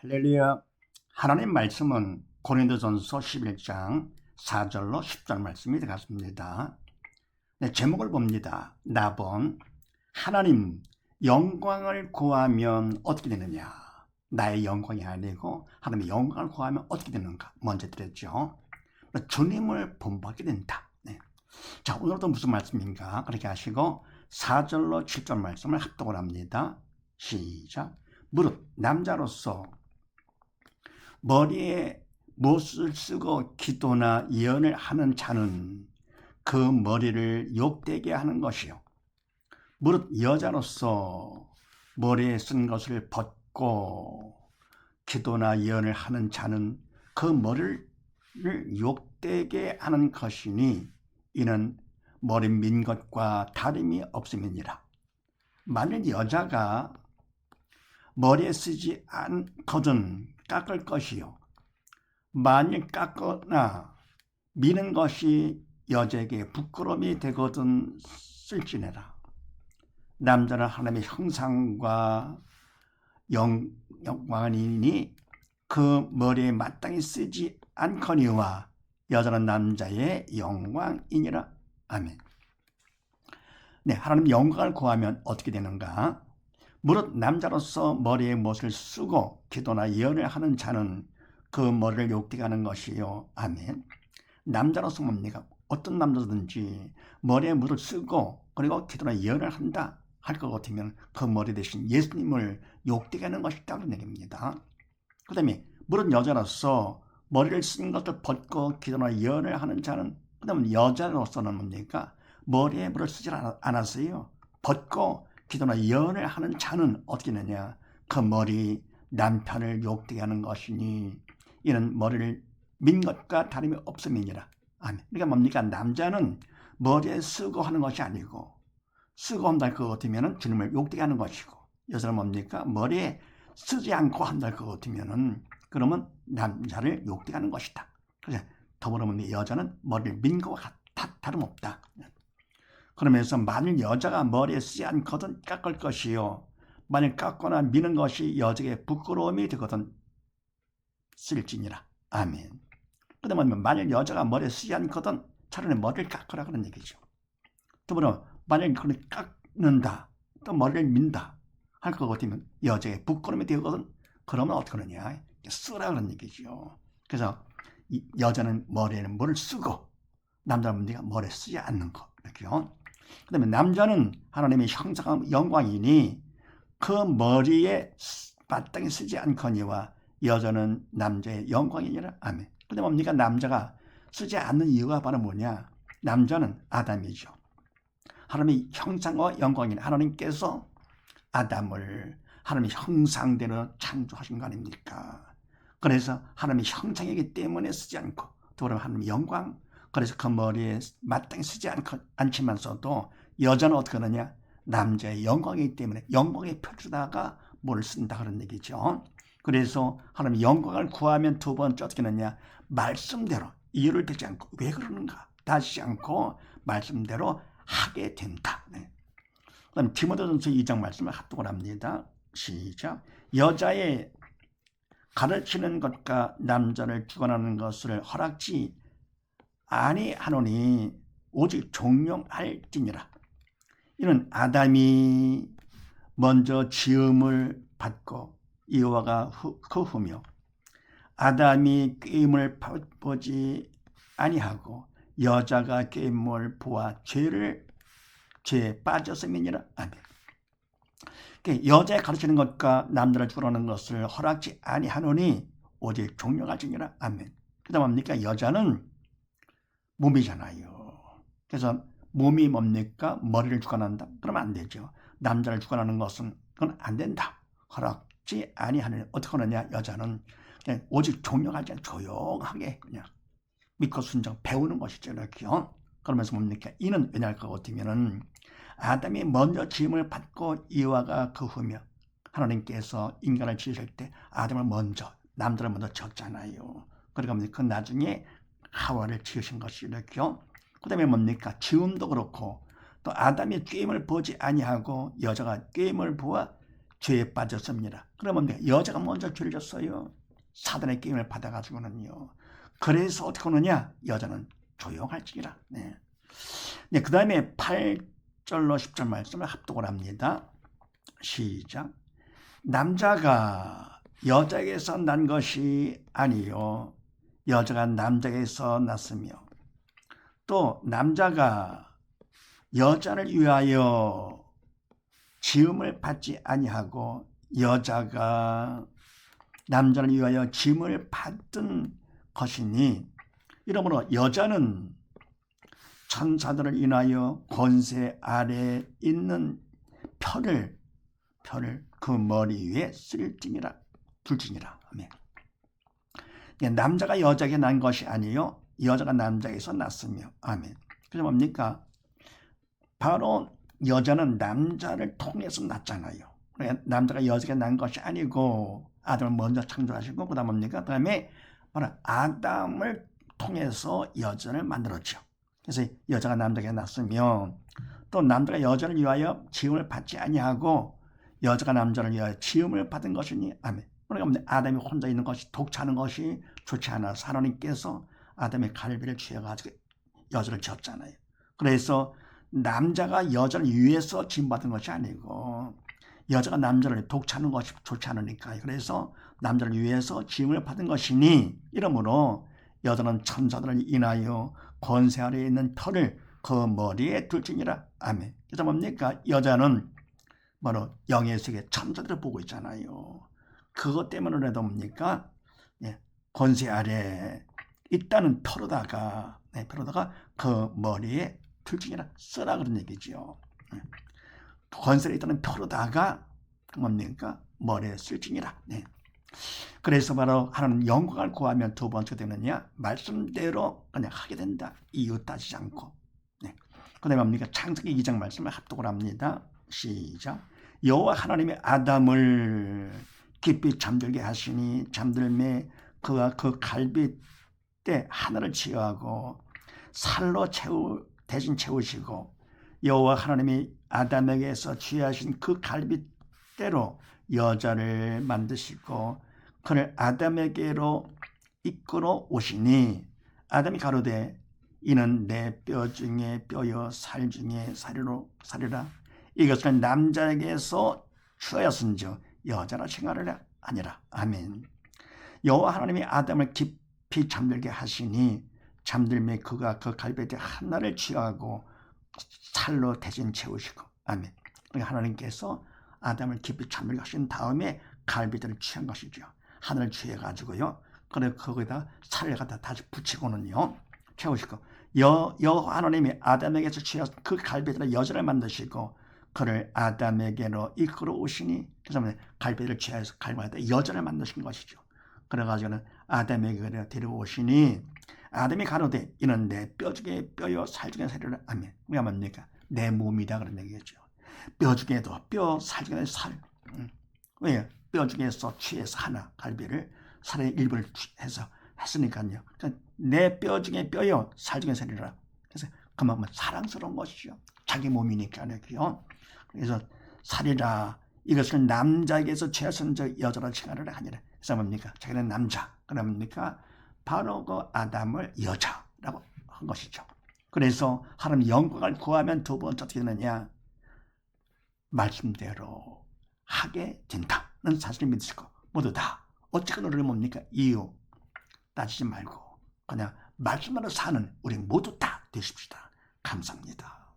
할렐루야. 하나님 말씀은 고린도전서 11장 4절로 10절 말씀이 되겠습니다. 네, 제목을 봅니다. 나본 하나님 영광을 구하면 어떻게 되느냐. 나의 영광이 아니고 하나님의 영광을 구하면 어떻게 되는가 먼저 드렸죠. 주님을 본받게 된다. 네. 자, 오늘도 무슨 말씀인가 그렇게 하시고 4절로 7절 말씀을 합독을 합니다. 시작. 무릇 남자로서 머리에 못을 쓰고 기도나 예언을 하는 자는 그 머리를 욕되게 하는 것이요. 무릇 여자로서 머리에 쓴 것을 벗고 기도나 예언을 하는 자는 그 머리를 욕되게 하는 것이니 이는 머리 민 것과 다름이 없음이니라. 만일 여자가 머리에 쓰지 않거든 깎을 것이요. 만일 깎거나 미는 것이 여자에게 부끄러움이 되거든 쓸지내라. 남자는 하나님의 형상과 영광이니 그 머리에 마땅히 쓰지 않거니와 여자는 남자의 영광이니라. 아멘. 네, 하나님 영광을 구하면 어떻게 되는가? 무릇 남자로서 머리에 못을 쓰고 기도나 예언을 하는 자는 그 머리를 욕되게 하는 것이요. 아멘. 남자로서 뭡니까? 어떤 남자든지 머리에 못을 쓰고 그리고 기도나 예언을 한다 할 것 같으면 그 머리 대신 예수님을 욕되게 하는 것이다 그런 얘기입니다. 그 다음에 무릇 여자로서 머리를 쓴 것을 벗고 기도나 예언을 하는 자는 그 다음에 여자로서는 뭡니까? 머리에 물을 쓰지 않았어요. 벗고 기도나 예언을 하는 자는 어떻게 되느냐? 그 머리 남편을 욕되게 하는 것이니 이는 머리를 민 것과 다름이 없음이니라. 아멘. 그러니까 뭡니까? 남자는 머리에 쓰고 하는 것이 아니고 쓰고 한다 그 같으면 주님을 욕되게 하는 것이고 여자는 뭡니까? 머리에 쓰지 않고 한다 그 같으면 그러면 남자를 욕되게 하는 것이다. 그래서 더불어 보면 여자는 머리를 민 것과 다름없다. 그러면서 만일 여자가 머리에 쓰지 않거든 깎을 것이요. 만일 깎거나 미는 것이 여자에게 부끄러움이 되거든 쓸지니라. 아멘. 그 다음에 만일 여자가 머리에 쓰지 않거든 차라리 머리를 깎으라 그런 얘기죠. 또 만일 그걸 깎는다 또 머리를 민다 할 것 같으면 여자에게 부끄러움이 되거든 그러면 어떻게 하느냐. 쓰라 그런 얘기죠. 그래서 여자는 머리에는 뭐를 쓰고 남자는 네가 머리에 쓰지 않는 거. 이렇게요. 그 다음에 남자는 하나님의 형상과 영광이니 그 머리에 마땅히 쓰지 않거니와 여자는 남자의 영광이니라. 아멘. 그 다음에 뭡니까? 남자가 쓰지 않는 이유가 바로 뭐냐? 남자는 아담이죠. 하나님의 형상과 영광이니 하나님께서 아담을 하나님의 형상대로 창조하신 거 아닙니까? 그래서 하나님의 형상이기 때문에 쓰지 않고 또 하나님의 영광 그래서 그 머리에 마땅히 쓰지 않지만서도 여자는 어떻게 하느냐? 남자의 영광이기 때문에 영광의 표주다가 뭘 쓴다 그런 얘기죠. 그래서 하나님 영광을 구하면 두 번째 어떻게 하느냐? 말씀대로 이유를 대지 않고 왜 그러는가? 다시 않고 말씀대로 하게 된다. 네. 그다음 디모데전서 2장 말씀을 합독을 합니다. 시작. 여자의 가르치는 것과 남자를 주관하는 것을 허락지 아니하노니 오직 종용할지니라. 이는 아담이 먼저 지음을 받고 이와가 그 후며 아담이 꾀임을 보지 아니하고 여자가 꾀임을 보아 죄에 빠졌음이니라. 아멘. 여자의 가르치는 것과 남자를 주관하는 것을 허락지 아니하노니 오직 종용할지니라. 아멘. 그 다음 뭡니까? 여자는 몸이잖아요. 그래서 몸이 뭡니까? 머리를 주관한다? 그러면 안 되죠. 남자를 주관하는 것은 그건 안 된다. 허락지 아니하는 어떻게 하느냐? 여자는 그냥 오직 종용하지 않고 조용하게 그냥 믿고 순종 배우는 것이죠. 이렇게요. 그러면서 뭡니까? 이는 왜냐할 것 같으면은 아담이 먼저 지음을 받고 이와가 그 후며 하나님께서 인간을 지으실 때 아담을 먼저 남자를 먼저 졌잖아요. 그러니까 그 나중에 하와를 지으신 것이 이렇게요. 그 다음에 뭡니까? 지음도 그렇고 또 아담이 꾀임을 보지 아니하고 여자가 꾀임을 보아 죄에 빠졌습니다. 그러면 여자가 먼저 죄를 졌어요. 사단의 게임을 받아가지고는요. 그래서 어떻게 하느냐? 여자는 조용할지니라. 네. 네, 그 다음에 8절로 10절 말씀을 합독을 합니다. 시작. 남자가 여자에게서 난 것이 아니요 여자가 남자에게서 났으며 또 남자가 여자를 위하여 지음을 받지 아니하고 여자가 남자를 위하여 지음을 받은 것이니 이러므로 여자는 천사들을 인하여 권세 아래에 있는 표를 그 머리 위에 쓸지니라 둘지니라. 아멘. 남자가 여자에게 난 것이 아니요 여자가 남자에게서 났으며. 아멘. 그래서 뭡니까? 바로 여자는 남자를 통해서 났잖아요. 남자가 여자에게 난 것이 아니고 아담을 먼저 창조하시고 그 다음 뭡니까? 그 다음에 바로 아담을 통해서 여자를 만들었죠. 그래서 여자가 남자에게 났으며 또 남자가 여자를 위하여 지음을 받지 아니하고 여자가 남자를 위하여 지음을 받은 것이니. 아멘. 그러니까 아담이 혼자 있는 것이 독차는 것이 좋지 않아서 하나님께서 아담의 갈비를 취해가지고 여자를 지었잖아요. 그래서 남자가 여자를 위해서 지음받은 것이 아니고 여자가 남자를 독차는 것이 좋지 않으니까 그래서 남자를 위해서 지음을 받은 것이니 이러므로 여자는 천사들을 인하여 권세 아래에 있는 표를 그 머리에 둘지니라. 아멘. 그래서 뭡니까? 여자는 바로 영의 세계 천사들을 보고 있잖아요. 그것 때문에라도 뭡니까? 권세 아래에 있다는 표로다가 그 머리에 둘지니라 쓰라 그런 얘기죠. 권세에 있다는 표로다가 뭡니까? 머리에 쓸지니라. 그래서 바로 하나님 영광을 구하면 두 번째 되느냐? 말씀대로 그냥 하게 된다. 이유 따지지 않고. 그 다음에 뭡니까? 창세기 2장 말씀을 합독을 합니다. 시작. 여호와 하나님이 아담을 깊이 잠들게 하시니 잠들매 그가 그 갈빗대 하늘을 치유하고 살로 대신 채우시고 여호와 하나님이 아담에게서 취하신 그 갈빗대로 여자를 만드시고 그를 아담에게로 이끌어 오시니 아담이 가로되 이는 내 뼈 중에 뼈요 살 중에 살이라 이것은 남자에게서 취하였은즉 여자라 칭하리라 아니라. 아멘. 여호와 하나님이 아담을 깊이 잠들게 하시니 잠들매 그가 그 갈빗대 하나를 취하고 살로 대신 채우시고. 아멘. 하나님께서 아담을 깊이 잠들게 하신 다음에 갈빗대를 취한 것이죠. 하늘을 취해가지고요. 그래 거기다 살을 갖다 다시 붙이고는요 채우시고 여호와 하나님이 아담에게서 취하신 그 갈빗대로 여자를 만드시고 그를 아담에게로 이끌어 오시니 그래서 갈빗대를 취해서 갈빗대 여자를 만드신 것이죠. 그래가지고는 아담에게로 데려오시니 아담이 가로되 이는 내 뼈 중에 뼈요 살 중에 살이라. 아멘. 왜 뭡니까? 내 몸이다 그런 얘기죠. 뼈 중에도 뼈, 살 중에도 살. 왜? 뼈 중에서 취해서 하나 갈비를 살의 일부를 해서 했으니까요. 그러니까 내 뼈 중에 뼈요 살 중에 살이라. 그래서 그만큼 사랑스러운 것이죠. 자기 몸이니까요. 그래서 살이라 이것을 남자에게서 취하선적 여자라 칭하리라 하니라. 그래서 뭡니까? 자기는 남자. 그럼 뭡니까? 바로 그 아담을 여자라고 한 것이죠. 그래서 하나님 영광을 구하면 두 번째 어떻게 되느냐? 말씀대로 하게 된다는 사실을 믿으시고 모두 다 어찌가 노래를 뭡니까? 이유 따지지 말고 그냥 말씀으로 사는 우리 모두 다 되십시다. 감사합니다.